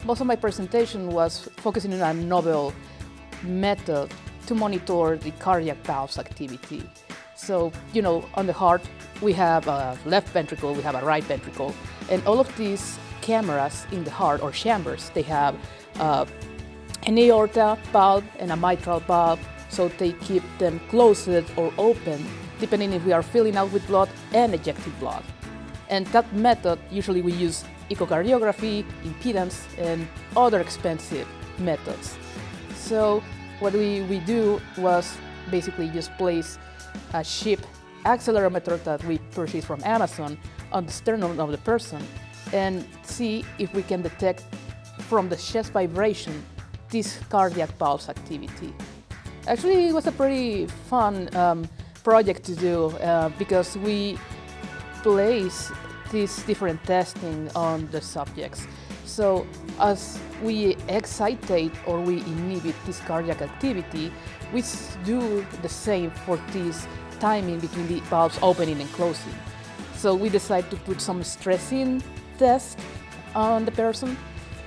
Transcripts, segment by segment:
most of my presentation was focusing on a novel method to monitor the cardiac valves activity. So, on the heart, we have a left ventricle, we have a right ventricle, and all of these cameras in the heart, or chambers, they have an aorta valve and a mitral valve, so they keep them closed or open, depending if we are filling out with blood and ejecting blood. And that method, usually we use echocardiography, impedance, and other expensive methods. So what we do was basically just place a cheap accelerometer that we purchased from Amazon on the sternum of the person and see if we can detect from the chest vibration this cardiac pulse activity. Actually, it was a pretty fun project to do because we place these different testing on the subjects. So as we excitate or we inhibit this cardiac activity, we do the same for this timing between the valves opening and closing. So we decide to put some stressing test on the person,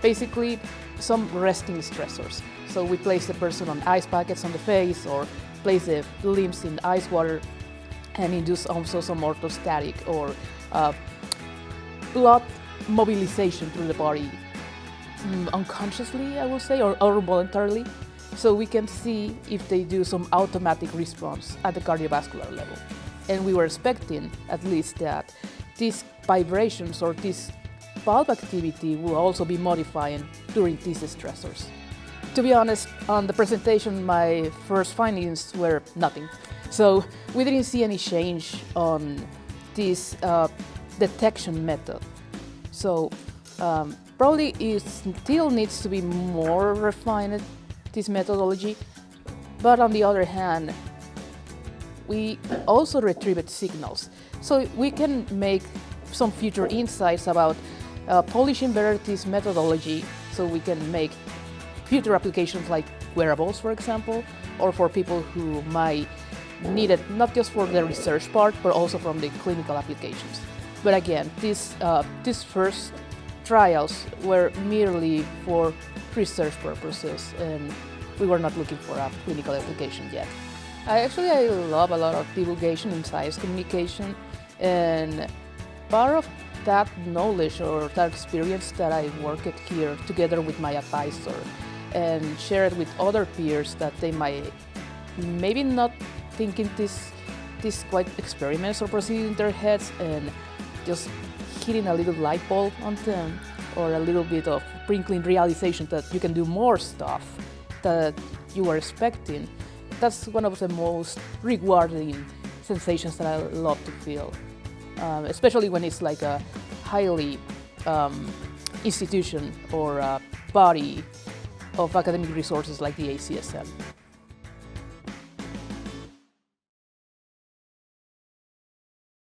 basically some resting stressors. So we place the person on ice packets on the face or place the limbs in ice water and induce also some orthostatic or blood mobilization through the body unconsciously, I will say, or voluntarily, so we can see if they do some automatic response at the cardiovascular level. And we were expecting at least that these vibrations or this valve activity will also be modifying during these stressors. To be honest, on the presentation, my first findings were nothing. So we didn't see any change on this detection method. So probably it still needs to be more refined, this methodology. But on the other hand, we also retrieved signals. So we can make some future insights about polishing better this methodology so we can make future applications like wearables, for example, or for people who might need it not just for the research part, but also from the clinical applications. But again, these first trials were merely for research purposes, and we were not looking for a clinical application yet. I love a lot of divulgation in science communication, and part of that knowledge or that experience that I worked here together with my advisor and share it with other peers that they might maybe not thinking this quite experiments or proceeding in their heads, and just hitting a little light bulb on them or a little bit of sprinkling realization that you can do more stuff that you were expecting. That's one of the most rewarding sensations that I love to feel, especially when it's like a highly institution or a body of academic resources like the ACSM.